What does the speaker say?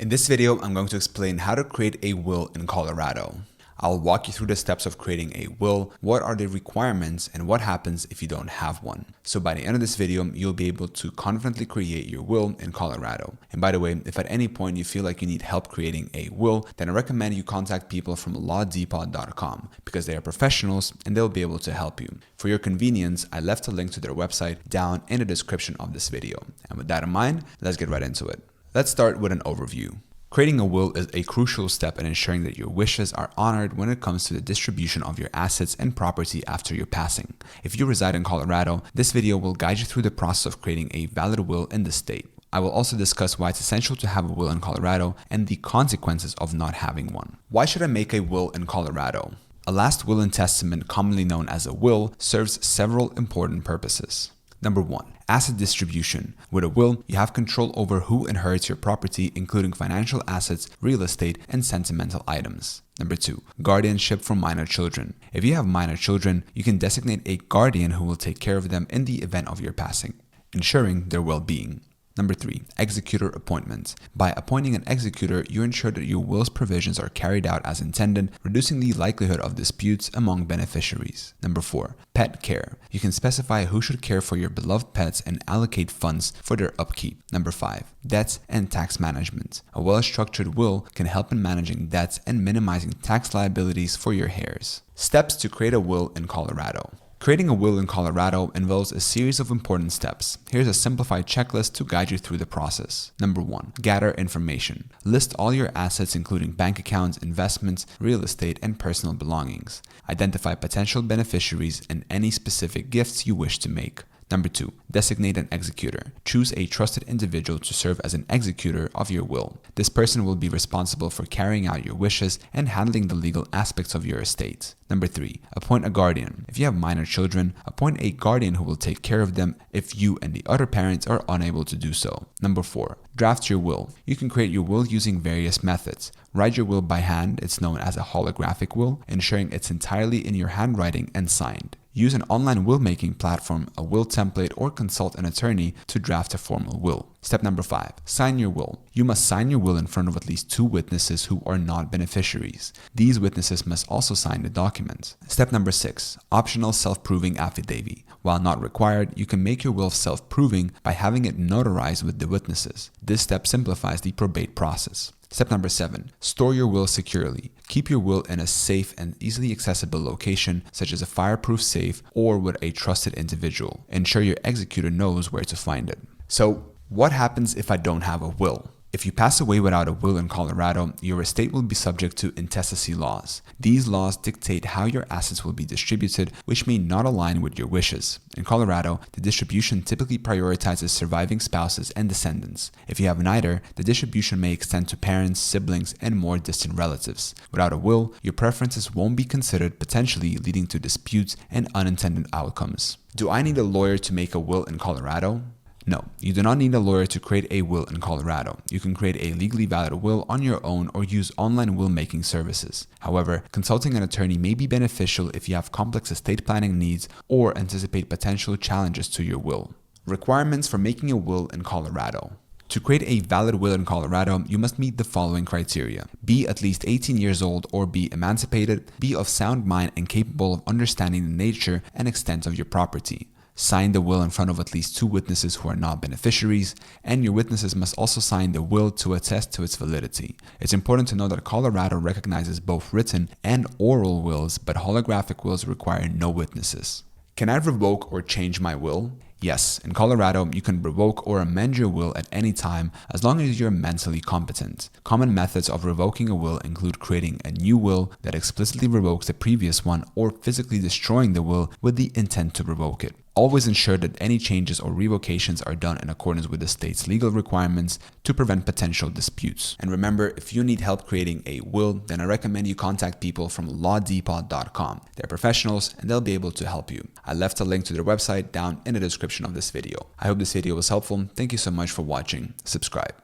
In this video, I'm going to explain how to create a will in Colorado. I'll walk you through the steps of creating a will, what are the requirements, and what happens if you don't have one. So by the end of this video, you'll be able to confidently create your will in Colorado. And by the way, if at any point you feel like you need help creating a will, then I recommend you contact people from lawdepot.com because they are professionals and they'll be able to help you. For your convenience, I left a link to their website down in the description of this video. And with that in mind, let's get right into it. Let's start with an overview. Creating a will is a crucial step in ensuring that your wishes are honored when it comes to the distribution of your assets and property after your passing. If you reside in Colorado, this video will guide you through the process of creating a valid will in the state. I will also discuss why it's essential to have a will in Colorado and the consequences of not having one. Why should I make a will in Colorado? A last will and testament, commonly known as a will, serves several important purposes. Number 1. Asset distribution. With a will, you have control over who inherits your property, including financial assets, real estate, and sentimental items. Number 2. Guardianship for minor children. If you have minor children, you can designate a guardian who will take care of them in the event of your passing, ensuring their well-being. Number 3. Executor appointment. By appointing an executor, you ensure that your will's provisions are carried out as intended, reducing the likelihood of disputes among beneficiaries. Number 4. Pet care. You can specify who should care for your beloved pets and allocate funds for their upkeep. Number 5. Debts and tax management. A well-structured will can help in managing debts and minimizing tax liabilities for your heirs. Steps to create a will in Colorado. Creating a will in Colorado involves a series of important steps. Here's a simplified checklist to guide you through the process. Number 1. Gather information. List all your assets including bank accounts, investments, real estate, and personal belongings. Identify potential beneficiaries and any specific gifts you wish to make. Number 2. Designate an executor. Choose a trusted individual to serve as an executor of your will. This person will be responsible for carrying out your wishes and handling the legal aspects of your estate. Number 3. Appoint a guardian. If you have minor children, appoint a guardian who will take care of them if you and the other parents are unable to do so. Number 4. Draft your will. You can create your will using various methods. Write your will by hand. It's known as a holographic will, ensuring it's entirely in your handwriting and signed. Use an online will-making platform, a will template, or consult an attorney to draft a formal will. Step number 5. Sign your will. You must sign your will in front of at least 2 witnesses who are not beneficiaries. These witnesses must also sign the document. Step number 6. Optional self-proving affidavit. While not required, you can make your will self-proving by having it notarized with the witnesses. This step simplifies the probate process. Step number 7. Store your will securely. Keep your will in a safe and easily accessible location, such as a fireproof safe or with a trusted individual. Ensure your executor knows where to find it. So, what happens if I don't have a will? If you pass away without a will in Colorado, your estate will be subject to intestacy laws. These laws dictate how your assets will be distributed, which may not align with your wishes. In Colorado, the distribution typically prioritizes surviving spouses and descendants. If you have neither, the distribution may extend to parents, siblings, and more distant relatives. Without a will, your preferences won't be considered, potentially leading to disputes and unintended outcomes. Do I need a lawyer to make a will in Colorado? No, you do not need a lawyer to create a will in Colorado. You can create a legally valid will on your own or use online will-making services. However, consulting an attorney may be beneficial if you have complex estate planning needs or anticipate potential challenges to your will. Requirements for making a will in Colorado. To create a valid will in Colorado, you must meet the following criteria. Be at least 18 years old or be emancipated, be of sound mind and capable of understanding the nature and extent of your property. Sign the will in front of at least 2 witnesses who are not beneficiaries, and your witnesses must also sign the will to attest to its validity. It's important to know that Colorado recognizes both written and oral wills, but holographic wills require no witnesses. Can I revoke or change my will? Yes, in Colorado, you can revoke or amend your will at any time as long as you're mentally competent. Common methods of revoking a will include creating a new will that explicitly revokes the previous one or physically destroying the will with the intent to revoke it. Always ensure that any changes or revocations are done in accordance with the state's legal requirements to prevent potential disputes. And remember, if you need help creating a will, then I recommend you contact people from lawdepot.com. They're professionals and they'll be able to help you. I left a link to their website down in the description of this video. I hope this video was helpful. Thank you so much for watching. Subscribe.